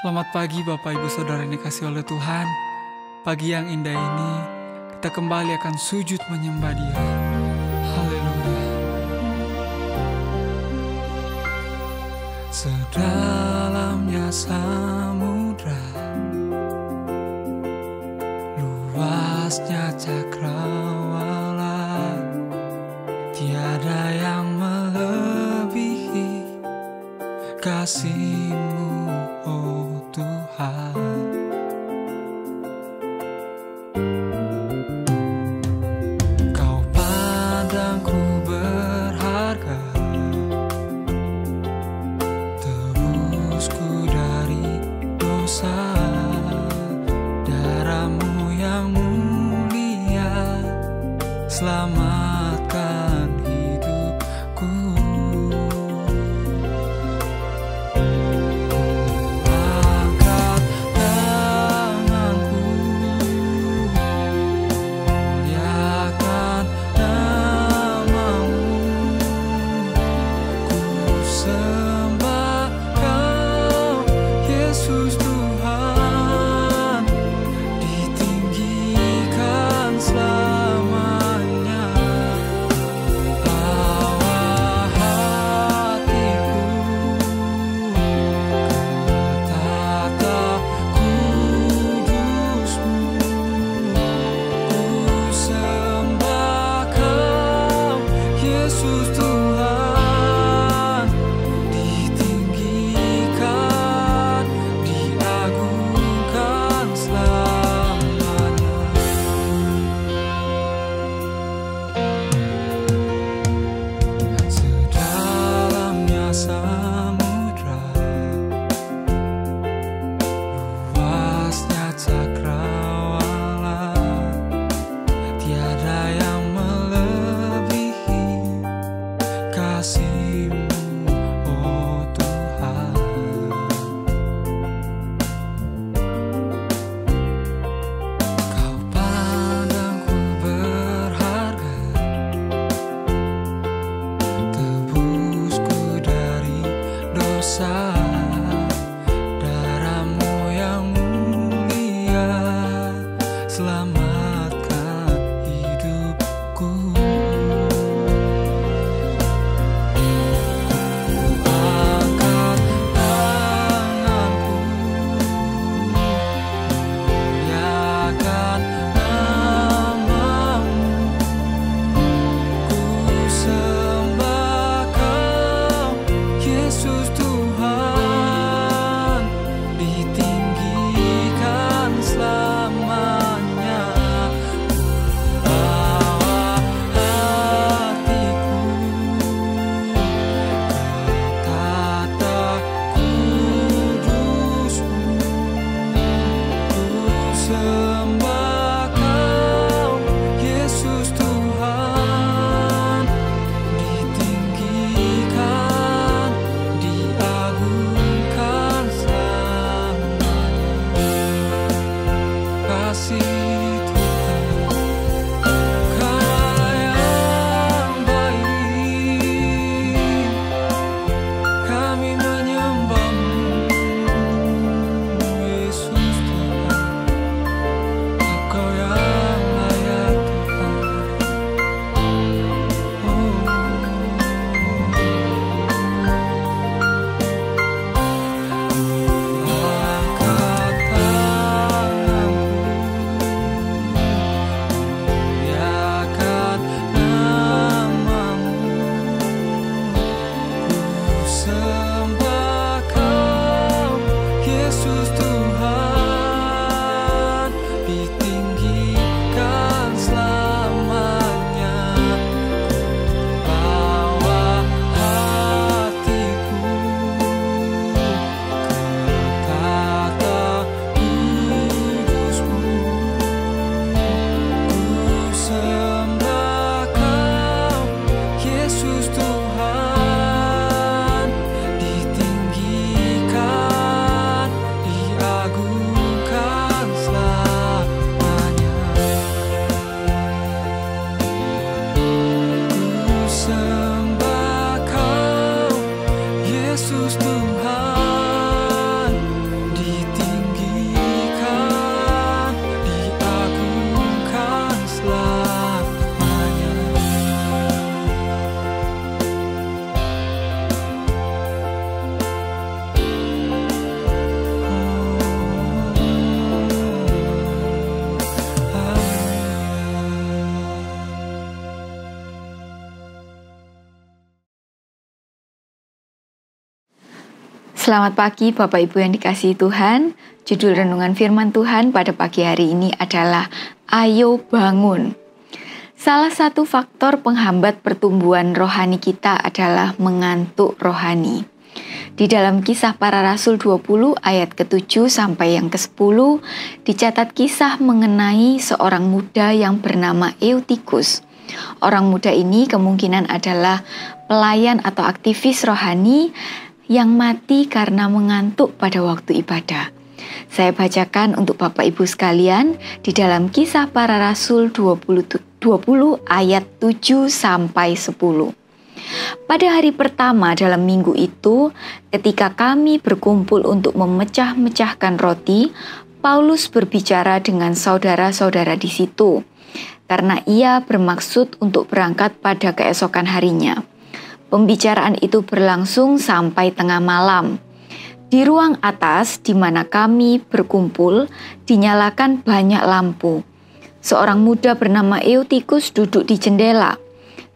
Selamat pagi Bapak Ibu Saudara yang dikasihi oleh Tuhan. Pagi yang indah ini kita kembali akan sujud menyembah Dia. Haleluya. Sedalamnya samudra, luasnya cakrawala, tiada yang melebihi kasih-Mu, oh Tuhan. Kau pandangku berharga, tebusku dari dosa. Darah-Mu yang mulia Selamat pagi Bapak Ibu yang dikasihi Tuhan. Judul renungan firman Tuhan pada pagi hari ini adalah Ayo Bangun. Salah satu faktor penghambat pertumbuhan rohani kita adalah mengantuk rohani. Di dalam Kisah Para Rasul 20 ayat ke-7 sampai yang ke-10 dicatat kisah mengenai seorang muda yang bernama Eutikus. Orang muda ini kemungkinan adalah pelayan atau aktivis rohani yang mati karena mengantuk pada waktu ibadah. Saya bacakan untuk Bapak Ibu sekalian di dalam Kisah Para Rasul 20 ayat 7 sampai 10. Pada hari pertama dalam minggu itu, ketika kami berkumpul untuk memecah-mecahkan roti, Paulus berbicara dengan saudara-saudara di situ, karena ia bermaksud untuk berangkat pada keesokan harinya. Pembicaraan itu berlangsung sampai tengah malam. Di ruang atas di mana kami berkumpul, dinyalakan banyak lampu. Seorang muda bernama Eutikus duduk di jendela.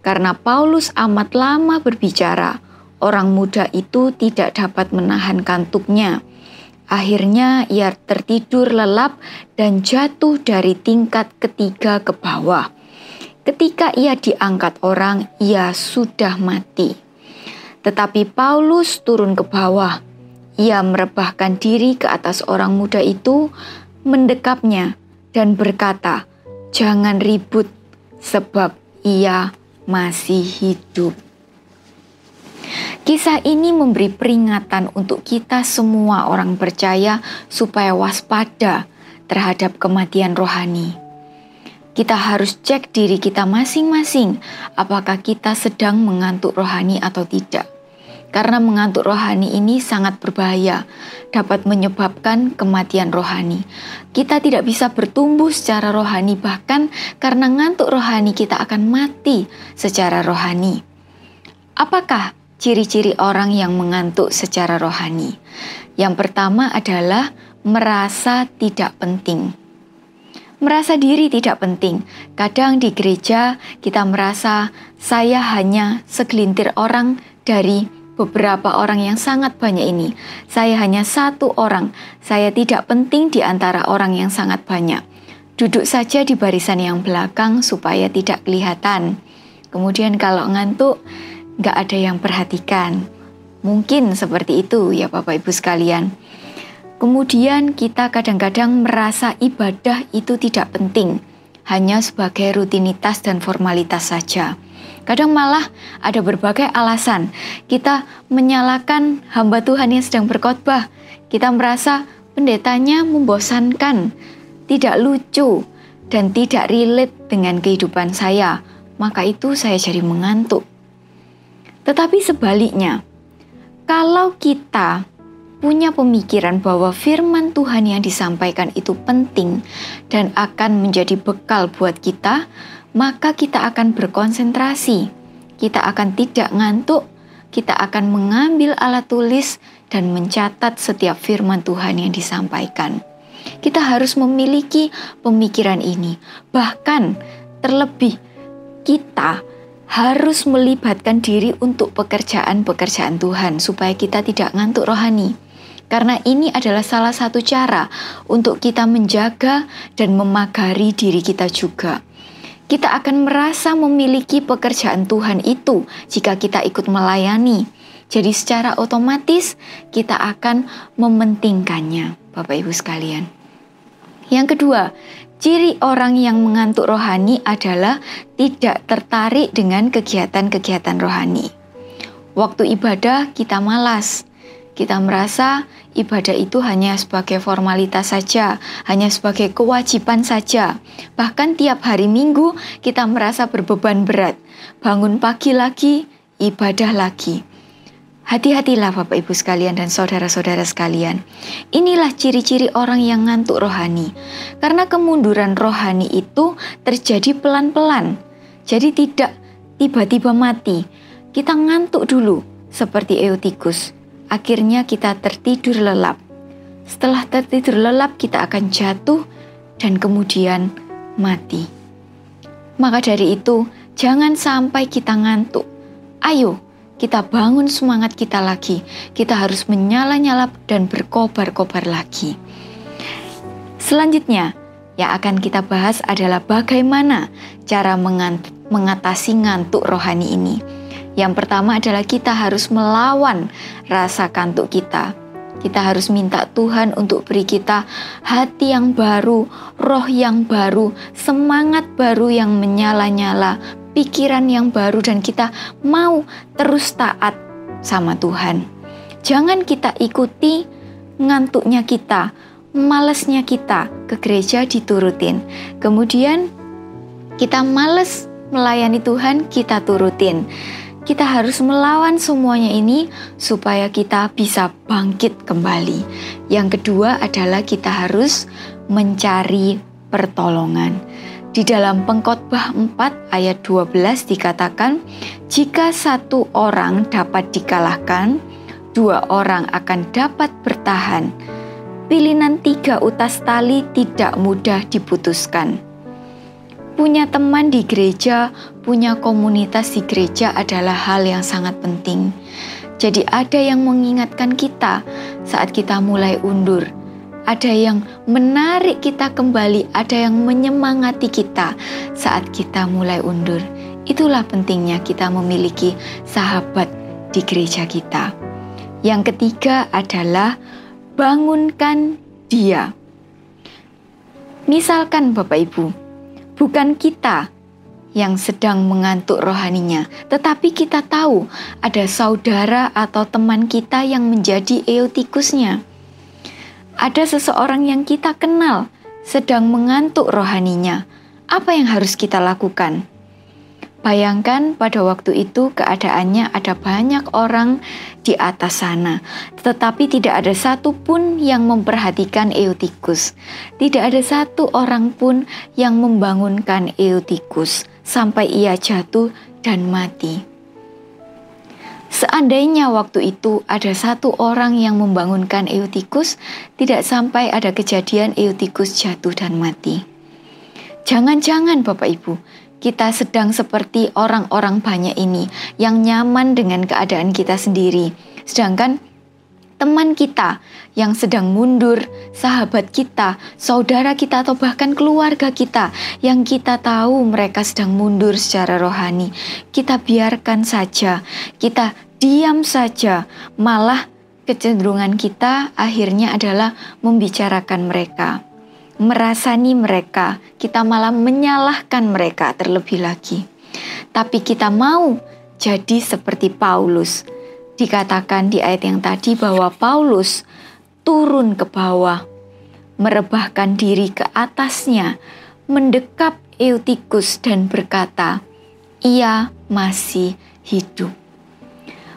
Karena Paulus amat lama berbicara, orang muda itu tidak dapat menahan kantuknya. Akhirnya ia tertidur lelap dan jatuh dari tingkat ketiga ke bawah. Ketika ia diangkat orang, ia sudah mati. Tetapi Paulus turun ke bawah. Ia merebahkan diri ke atas orang muda itu, mendekapnya dan berkata, "Jangan ribut, sebab ia masih hidup." Kisah ini memberi peringatan untuk kita semua orang percaya supaya waspada terhadap kematian rohani. Kita harus cek diri kita masing-masing, apakah kita sedang mengantuk rohani atau tidak. Karena mengantuk rohani ini sangat berbahaya, dapat menyebabkan kematian rohani. Kita tidak bisa bertumbuh secara rohani, bahkan karena ngantuk rohani kita akan mati secara rohani. Apakah ciri-ciri orang yang mengantuk secara rohani? Yang pertama adalah merasa tidak penting. Merasa diri tidak penting. Kadang di gereja kita merasa saya hanya segelintir orang dari beberapa orang yang sangat banyak ini. Saya hanya satu orang. Saya tidak penting di antara orang yang sangat banyak. Duduk saja di barisan yang belakang supaya tidak kelihatan. Kemudian kalau ngantuk, gak ada yang perhatikan. Mungkin seperti itu ya Bapak Ibu sekalian. Kemudian kita kadang-kadang merasa ibadah itu tidak penting, hanya sebagai rutinitas dan formalitas saja. Kadang malah ada berbagai alasan. Kita menyalahkan hamba Tuhan yang sedang berkhotbah. Kita merasa pendetanya membosankan, tidak lucu, dan tidak relate dengan kehidupan saya. Maka itu saya jadi mengantuk. Tetapi sebaliknya, kalau kita punya pemikiran bahwa firman Tuhan yang disampaikan itu penting dan akan menjadi bekal buat kita, maka kita akan berkonsentrasi. Kita akan tidak ngantuk, kita akan mengambil alat tulis dan mencatat setiap firman Tuhan yang disampaikan. Kita harus memiliki pemikiran ini. Bahkan terlebih kita harus melibatkan diri untuk pekerjaan-pekerjaan Tuhan supaya kita tidak ngantuk rohani. Karena ini adalah salah satu cara untuk kita menjaga dan memagari diri kita juga. Kita akan merasa memiliki pekerjaan Tuhan itu jika kita ikut melayani. Jadi secara otomatis kita akan mementingkannya, Bapak Ibu sekalian. Yang kedua, ciri orang yang mengantuk rohani adalah tidak tertarik dengan kegiatan-kegiatan rohani. Waktu ibadah kita malas. Kita merasa ibadah itu hanya sebagai formalitas saja, hanya sebagai kewajiban saja. Bahkan tiap hari Minggu kita merasa berbeban berat. Bangun pagi lagi, ibadah lagi. Hati-hatilah Bapak Ibu sekalian dan saudara-saudara sekalian. Inilah ciri-ciri orang yang ngantuk rohani. Karena kemunduran rohani itu terjadi pelan-pelan. Jadi tidak tiba-tiba mati. Kita ngantuk dulu seperti Eutikus. Akhirnya kita tertidur lelap. Setelah tertidur lelap kita akan jatuh dan kemudian mati. Maka dari itu jangan sampai kita ngantuk. Ayo kita bangun semangat kita lagi. Kita harus menyala-nyala dan berkobar-kobar lagi. Selanjutnya, yang akan kita bahas adalah bagaimana cara mengatasi ngantuk rohani ini. Yang pertama adalah kita harus melawan rasa kantuk kita. Kita harus minta Tuhan untuk beri kita hati yang baru, roh yang baru, semangat baru yang menyala-nyala, pikiran yang baru, dan kita mau terus taat sama Tuhan. Jangan kita ikuti ngantuknya kita, malesnya kita ke gereja diturutin. Kemudian kita males melayani Tuhan, kita turutin. Kita harus melawan semuanya ini supaya kita bisa bangkit kembali. Yang kedua adalah kita harus mencari pertolongan. Di dalam Pengkhotbah 4 ayat 12 dikatakan, jika satu orang dapat dikalahkan, 2 orang akan dapat bertahan. Pilihan 3 utas tali tidak mudah diputuskan. Punya teman di gereja, punya komunitas di gereja adalah hal yang sangat penting. Jadi ada yang mengingatkan kita saat kita mulai undur. Ada yang menarik kita kembali, ada yang menyemangati kita saat kita mulai undur. Itulah pentingnya kita memiliki sahabat di gereja kita. Yang ketiga adalah bangunkan dia. Misalkan Bapak Ibu, bukan kita yang sedang mengantuk rohaninya, tetapi kita tahu ada saudara atau teman kita yang menjadi Eutikusnya. Ada seseorang yang kita kenal sedang mengantuk rohaninya. Apa yang harus kita lakukan? Bayangkan pada waktu itu keadaannya ada banyak orang di atas sana, tetapi tidak ada satu pun yang memperhatikan Eutikus. Tidak ada satu orang pun yang membangunkan Eutikus sampai ia jatuh dan mati. Seandainya waktu itu ada satu orang yang membangunkan Eutikus, tidak sampai ada kejadian Eutikus jatuh dan mati. Jangan-jangan Bapak Ibu, kita sedang seperti orang-orang banyak ini yang nyaman dengan keadaan kita sendiri. Sedangkan teman kita yang sedang mundur, sahabat kita, saudara kita, atau bahkan keluarga kita yang kita tahu mereka sedang mundur secara rohani, kita biarkan saja, kita diam saja. Malah kecenderungan kita akhirnya adalah membicarakan mereka, merasani mereka, kita malah menyalahkan mereka terlebih lagi. Tapi kita mau jadi seperti Paulus. Dikatakan di ayat yang tadi bahwa Paulus turun ke bawah, merebahkan diri ke atasnya, mendekap Eutikus dan berkata, ia masih hidup.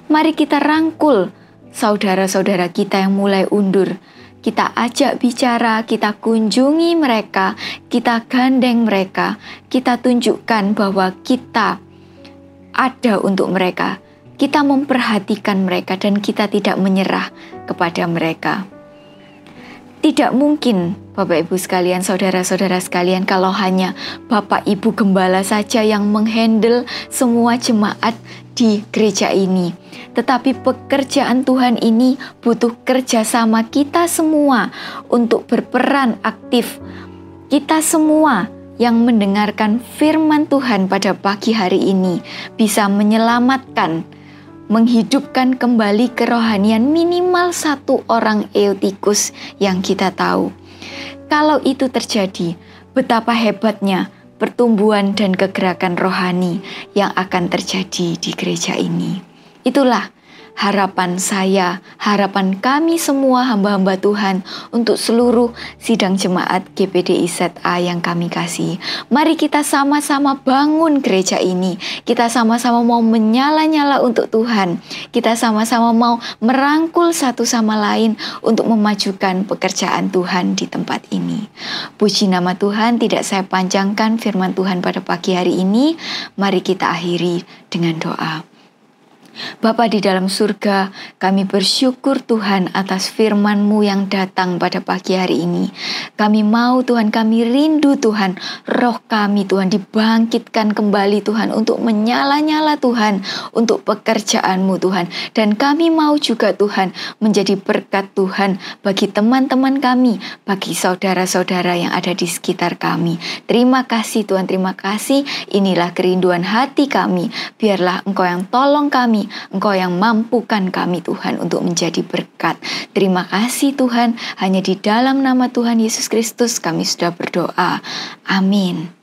Mari kita rangkul saudara-saudara kita yang mulai undur. Kita ajak bicara, kita kunjungi mereka, kita gandeng mereka, kita tunjukkan bahwa kita ada untuk mereka. Kita memperhatikan mereka dan kita tidak menyerah kepada mereka. Tidak mungkin Bapak Ibu sekalian, saudara-saudara sekalian, kalau hanya Bapak Ibu Gembala saja yang menghandle semua jemaat di gereja ini. Tetapi pekerjaan Tuhan ini butuh kerjasama kita semua untuk berperan aktif. Kita semua yang mendengarkan firman Tuhan pada pagi hari ini bisa menyelamatkan, menghidupkan kembali kerohanian minimal satu orang Eutikus yang kita tahu. Kalau itu terjadi, betapa hebatnya pertumbuhan dan kegerakan rohani yang akan terjadi di gereja ini. Itulah harapan saya, harapan kami semua hamba-hamba Tuhan untuk seluruh sidang jemaat GPDI ZA yang kami kasih. Mari kita sama-sama bangun gereja ini. Kita sama-sama mau menyala-nyala untuk Tuhan. Kita sama-sama mau merangkul satu sama lain untuk memajukan pekerjaan Tuhan di tempat ini. Puji nama Tuhan, tidak saya panjangkan firman Tuhan pada pagi hari ini. Mari kita akhiri dengan doa. Bapa di dalam surga, kami bersyukur Tuhan atas firman-Mu yang datang pada pagi hari ini. Kami mau Tuhan, kami rindu Tuhan, roh kami Tuhan dibangkitkan kembali Tuhan untuk menyala-nyala Tuhan, untuk pekerjaan-Mu Tuhan. Dan kami mau juga Tuhan menjadi berkat Tuhan bagi teman-teman kami, bagi saudara-saudara yang ada di sekitar kami. Terima kasih Tuhan, terima kasih. Inilah kerinduan hati kami. Biarlah Engkau yang tolong kami, Engkau yang mampukan kami Tuhan untuk menjadi berkat. Terima kasih Tuhan, hanya di dalam nama Tuhan Yesus Kristus kami sudah berdoa. Amin.